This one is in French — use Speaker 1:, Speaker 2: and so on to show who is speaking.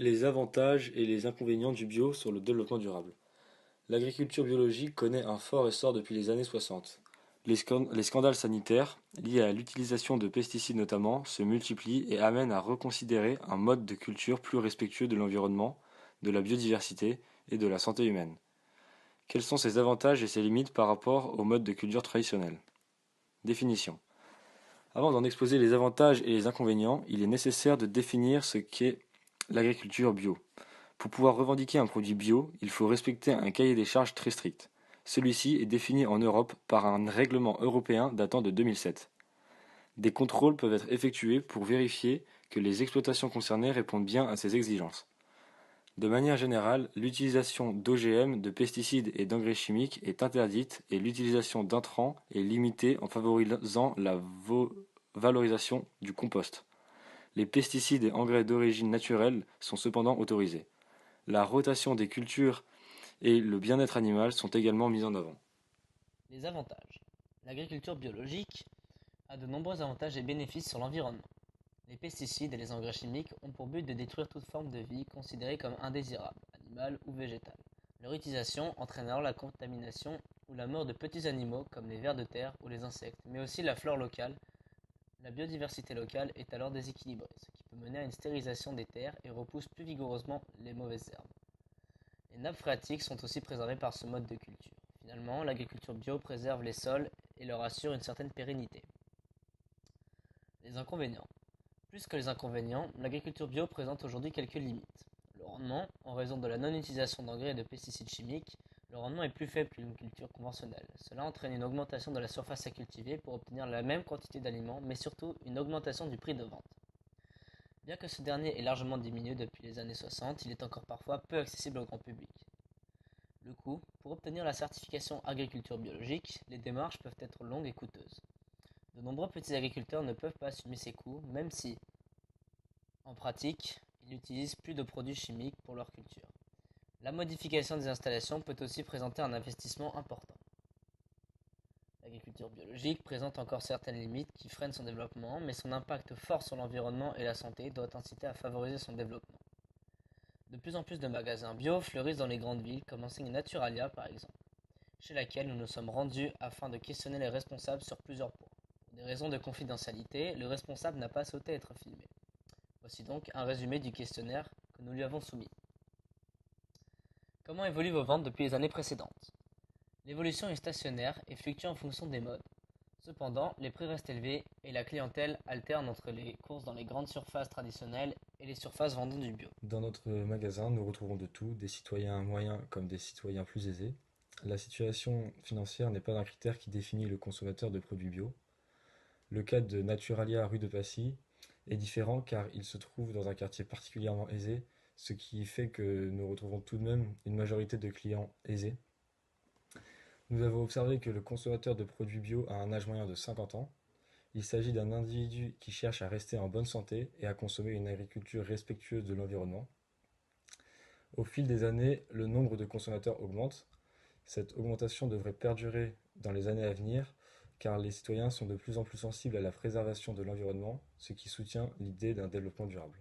Speaker 1: Les avantages et les inconvénients du bio sur le développement durable. L'agriculture biologique connaît un fort essor depuis les années 60. Les scandales sanitaires, liés à l'utilisation de pesticides notamment, se multiplient et amènent à reconsidérer un mode de culture plus respectueux de l'environnement, de la biodiversité et de la santé humaine. Quels sont ses avantages et ses limites par rapport au mode de culture traditionnel? Définition. Avant d'en exposer les avantages et les inconvénients, il est nécessaire de définir ce qu'est l'agriculture bio. Pour pouvoir revendiquer un produit bio, il faut respecter un cahier des charges très strict. Celui-ci est défini en Europe par un règlement européen datant de 2007. Des contrôles peuvent être effectués pour vérifier que les exploitations concernées répondent bien à ces exigences. De manière générale, l'utilisation d'OGM, de pesticides et d'engrais chimiques est interdite et l'utilisation d'intrants est limitée en favorisant la valorisation du compost. Les pesticides et engrais d'origine naturelle sont cependant autorisés. La rotation des cultures et le bien-être animal sont également mis en avant.
Speaker 2: Les avantages. L'agriculture biologique a de nombreux avantages et bénéfices sur l'environnement. Les pesticides et les engrais chimiques ont pour but de détruire toute forme de vie considérée comme indésirable, animale ou végétale. Leur utilisation entraîne alors la contamination ou la mort de petits animaux comme les vers de terre ou les insectes, mais aussi la flore locale. La biodiversité locale est alors déséquilibrée, ce qui peut mener à une stérilisation des terres et repousse plus vigoureusement les mauvaises herbes. Les nappes phréatiques sont aussi préservées par ce mode de culture. Finalement, l'agriculture bio préserve les sols et leur assure une certaine pérennité. Les inconvénients. Plus que les inconvénients, l'agriculture bio présente aujourd'hui quelques limites. Le rendement, en raison de la non-utilisation d'engrais et de pesticides chimiques, le rendement est plus faible qu'une culture conventionnelle. Cela entraîne une augmentation de la surface à cultiver pour obtenir la même quantité d'aliments, mais surtout une augmentation du prix de vente. Bien que ce dernier ait largement diminué depuis les années 60, il est encore parfois peu accessible au grand public. Le coût. Pour obtenir la certification agriculture biologique, les démarches peuvent être longues et coûteuses. De nombreux petits agriculteurs ne peuvent pas assumer ces coûts, même si, en pratique, ils n'utilisent plus de produits chimiques pour leur culture. La modification des installations peut aussi présenter un investissement important. L'agriculture biologique présente encore certaines limites qui freinent son développement, mais son impact fort sur l'environnement et la santé doit inciter à favoriser son développement. De plus en plus de magasins bio fleurissent dans les grandes villes, comme l'enseigne Naturalia par exemple, chez laquelle nous nous sommes rendus afin de questionner les responsables sur plusieurs points. Pour des raisons de confidentialité, le responsable n'a pas souhaité être filmé. Voici donc un résumé du questionnaire que nous lui avons soumis. Comment évoluent vos ventes depuis les années précédentes? L'évolution est stationnaire et fluctue en fonction des modes. Cependant, les prix restent élevés et la clientèle alterne entre les courses dans les grandes surfaces traditionnelles et les surfaces vendant du bio.
Speaker 1: Dans notre magasin, nous retrouvons de tout, des citoyens moyens comme des citoyens plus aisés. La situation financière n'est pas un critère qui définit le consommateur de produits bio. Le cas de Naturalia rue de Passy est différent car il se trouve dans un quartier particulièrement aisé, ce qui fait que nous retrouvons tout de même une majorité de clients aisés. Nous avons observé que le consommateur de produits bio a un âge moyen de 50 ans. Il s'agit d'un individu qui cherche à rester en bonne santé et à consommer une agriculture respectueuse de l'environnement. Au fil des années, le nombre de consommateurs augmente. Cette augmentation devrait perdurer dans les années à venir, car les citoyens sont de plus en plus sensibles à la préservation de l'environnement, ce qui soutient l'idée d'un développement durable.